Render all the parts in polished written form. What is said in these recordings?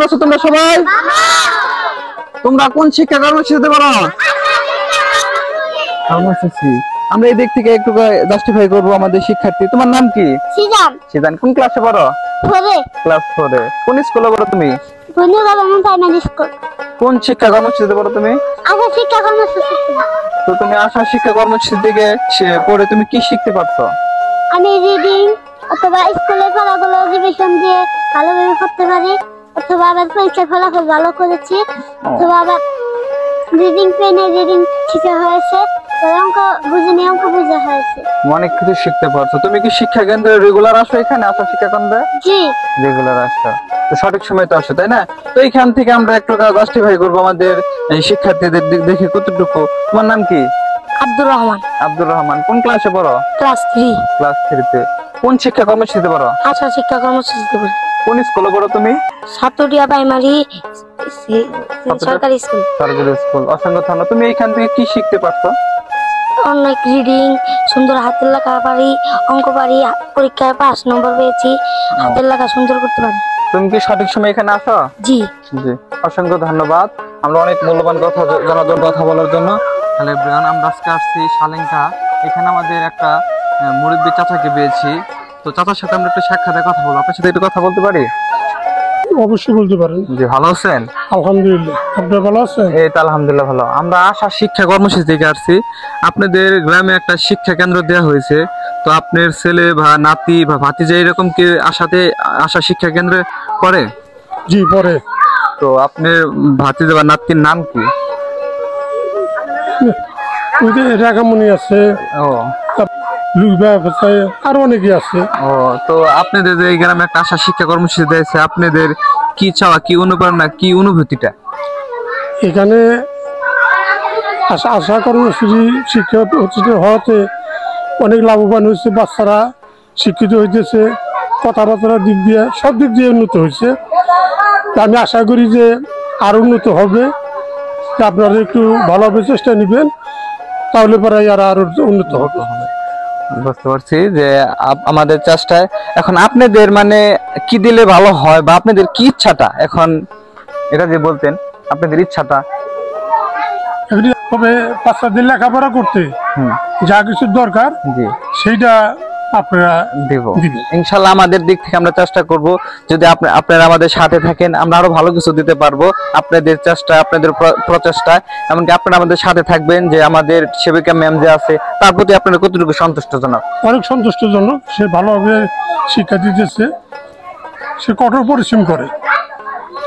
আছো তোমরা সবাই? তোমরা কোন শিক্ষা কর্মসূচিতে পড়ো? আমরা এই দিক থেকে একটু জাস্টিফাই করবো আমাদের শিক্ষার্থী। তোমার নাম কি? সিজান। সিজান, কোন ক্লাসে পড়ো? 4 এ। ক্লাস 4 এ। কোন স্কুলে পড়ো তুমি? Primary school. কোন শিক্ষা কর্মসূচিতে পড়ো তুমি? আশা শিক্ষা কর্মসূচিতে। তো তুমি আশা শিক্ষা কর্মসূচি থেকে পড়ে তুমি কি শিখতে পারছো? আমি রিডিং অথবা স্কুলের পড়াগুলো রিভিশন দিয়ে ভালোভাবে করতে পারি, অথবা আবার পরীক্ষার ফলাফল ভালো করেছি, অথবা আবার রিডিং পেনে রিডিং শিখা হয়েছে, অঙ্ক বুঝিনি অঙ্ক বোঝা হয়েছে। অনেক কিছু শিখতে পারছো। তুমি কি শিক্ষা কেন্দ্রে রেগুলার আসো এখানে? আশা শিক্ষা কেন্দ্রে? জি রেগুলার আসো, তো সঠিক সময় তো আসো, তাই না? তো এইখান থেকে আমরা একটু জাস্টিফাই করবো আমাদের শিক্ষার্থীদের দেখে কতটুকু। তোমার নাম কি? আব্দুর রহমান। আব্দুর রহমান, কোন ক্লাসে পড়ো? ক্লাস 3। ক্লাস 3 তে। কোন শিক্ষা কর্মসূচিতে পড়ো? আশা শিক্ষা কর্মসূচিতে পড়ি। কোন স্কুলে পড়ো তুমি? সাতরিয়া প্রাইমারি সরকারি স্কুল। সরকারি স্কুল। অসংখ্য ধন্যবাদ। তুমি এইখান থেকে কি শিখতে পারছো? অনেক রিডিং, সুন্দর হাতের লেখা পারি, অঙ্ক পারি, পরীক্ষায় 5 নম্বর পেয়েছি, হাতের লেখা সুন্দর করতে পারি। তুমি কি সঠিক সময় এখানে আসো? জি জি, অসংখ্য ধন্যবাদ। আমরা অনেক মূল্যবান কথা কথা বলার জন্য। তাহলে ব্রান, আমরা আজকে আসছি সালেঙ্কা। এখানে আমাদের একটা মুরব্বী চাচাকে পেয়েছি। তো চাচার সাথে আমরা একটু সাক্ষাতে কথা বলবো। আপনার সাথে একটু কথা বলতে পারি? অবশ্যই বলতে পারেন। জি, ভালো আছেন? আলহামদুলিল্লাহ, আপনি ভালো আছেন? এই তো আলহামদুলিল্লাহ ভালো। আমরা আশা শিক্ষা কর্মসূচি থেকে আসছি। আপনাদের গ্রামে একটা শিক্ষা কেন্দ্র দেওয়া হয়েছে, তো আপনার ছেলে বা নাতি বা ভাতিজা এরকম কি আশা শিক্ষা কেন্দ্রে পড়ে? জি পড়ে। তো আপনার ভাতিজা বা নাতির নাম কি? রেখামণি আছে, ও আরো অনেকে আছে। ও, তো আপনাদের যে এই গ্রামে একটা আশা শিক্ষা কর্মসূচি দিয়েছে, আপনাদের কি চাওয়া, কি অনুপ্রেরণা, কি অনুভূতিটা? এখানে আশা কর্মসূচি শিক্ষা প্রতিষ্ঠান হওয়াতে অনেক লাভবান হয়েছে। বাচ্চারা শিক্ষিত হইতেছে, কথাবার্তার দিক দিয়ে সব দিক দিয়ে উন্নত হয়েছে। আমি আশা করি যে আরো উন্নত হবে। আপনারা একটু ভালোভাবে চেষ্টা নেবেন, তাহলে পরে আরো উন্নত হবে। বুঝতে পারছি যে আমাদের চেষ্টায়। এখন আপনাদের মানে কি দিলে ভালো হয়, বা আপনাদের কি ইচ্ছাটা এখন, এটা যে বলতেন আপনাদের ইচ্ছাটা। তবে বাচ্চাদের লেখাপড়া করতে যা কিছু দরকার সেইটা আপনারা দেব ইনশাআল্লাহ। আমাদের দিক থেকে আমরা চেষ্টা করব, যদি আপনারা আমাদের সাথে থাকেন আমরা আরো ভালো কিছু দিতে পারবো। আপনাদের চেষ্টা, আপনাদের প্রচেষ্টা, এমনকি আপনারা আমাদের সাথে থাকবেন, যে আমাদের সেবিকা ম্যাম যে আছে তার প্রতি আপনারা কতটুকু সন্তুষ্টজনক? অনেক সন্তুষ্টজনক। সে ভালোভাবে শিক্ষা দিতেছে, সে কঠোর পরিশ্রম করে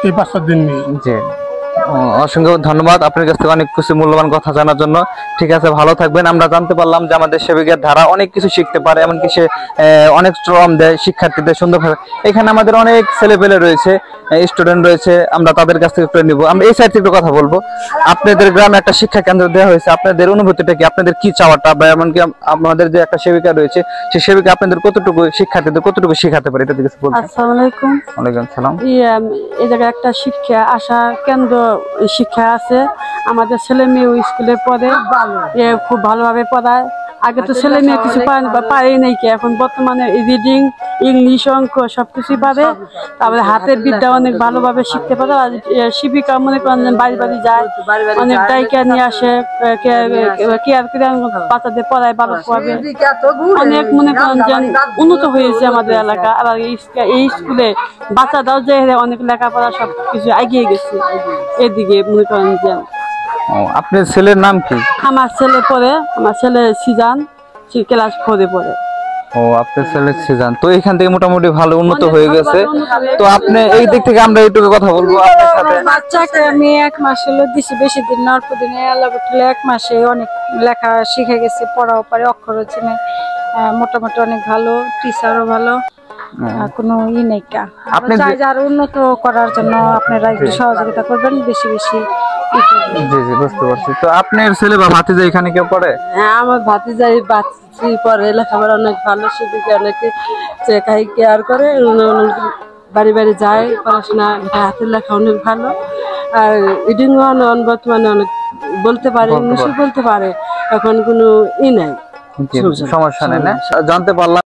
এই বাচ্চাদের নিয়ে। জি, অসংখ্য ধন্যবাদ আপনার কাছ থেকে অনেক কিছু মূল্যবান কথা জানার জন্য। ঠিক আছে, ভালো থাকবেন। আমরা জানতে পারলাম যে আমাদের সেবিকার ধারা অনেক কিছু শিখতে পারে, এমনকি সে অনেক শ্রম দেয় শিক্ষার্থীদের সুন্দরভাবে। এখানে আমাদের অনেক ছেলেপেলে রয়েছে, স্টুডেন্ট রয়েছে, আমরা তাদের কাছ থেকে একটু নিব। আমরা এই সাইড থেকে একটু কথা বলবো। আপনাদের গ্রামে একটা শিক্ষা কেন্দ্র দেওয়া হয়েছে, আপনাদের অনুভূতিটা কি, আপনাদের কি চাওয়াটা, বা এমনকি আমাদের যে একটা সেবিকা রয়েছে সেই সেবিকা আপনাদের কতটুকু শিক্ষার্থীদের কতটুকু শেখাতে পারে, এটা কিছু বলতে? আসসালামু আলাইকুম। ওয়ালাইকুম আসসালাম। এই জায়গায় একটা শিক্ষা আশা কেন্দ্র শিক্ষা আছে। আমাদের ছেলে মেয়ে ওই স্কুলে পড়ে, খুব ভালোভাবে পড়ায়। আগে তো ছেলে মেয়ে কিছু পারেই নাই, এখন বর্তমানে রিডিং, ইংলিশ, অঙ্ক সবকিছুই পারে। তারপরে হাতের বিদ্যা অনেক ভালোভাবে শিখতে পারে। আর শিবিকা মনে করেন বাড়ি বাড়ি যায়, অনেক ডাইকা নিয়ে আসে, কেয়ার করে বাচ্চাদের পড়ায় ভালোভাবে। অনেক মনে করেন যে উন্নত হয়েছে আমাদের এলাকা। আর এই স্কুলে বাচ্চারাও যে অনেক লেখাপড়া সবকিছু এগিয়ে গেছে এদিকে মনে করেন যে। আপনার ছেলের নাম কি? আমার ছেলে পড়ে, আমার ছেলে সিজান, ক্লাস 4 এ পড়ে। ও, আপনার ছেলে সিজান। তো এখান থেকে মোটামুটি ভালো উন্নত হয়ে গেছে। তো আপনি এই দিক থেকে আমরা একটু কথা বলবো আপনার সাথে। বাচ্চাকে আমি 1 মাস হলো দিছি, বেশি দিন না, অল্প দিনে আলাবটলে 1 মাসে অনেক লেখা শিখে গেছে, পড়াও পারে, অক্ষর চিনে, মোটামুটি অনেক ভালো, টিচারও ভালো, কোনো নেই। আপনি আরো উন্নত করার জন্য আপনারা একটু সহযোগিতা করবেন, বেশি বেশি। জি জি, বুঝতে পারছি। তো আপনার ছেলে বা ভাতিজা এখানে কেউ পড়ে? হ্যাঁ, আমার ভাতিজাই বাচ্চি পড়ে, লেখাপড়া অনেক ভালো, শিবিকা অনেকে চেকাই কেয়ার করে, বাড়ি বাড়ি যায়, পড়াশোনা, হাতের লেখা অনেক ভালো। আর রিডিং বর্তমানে অনেক বলতে পারে, ইংলিশও বলতে পারে, এখন কোনো নাই, সমস্যা নেই না। জানতে পারলাম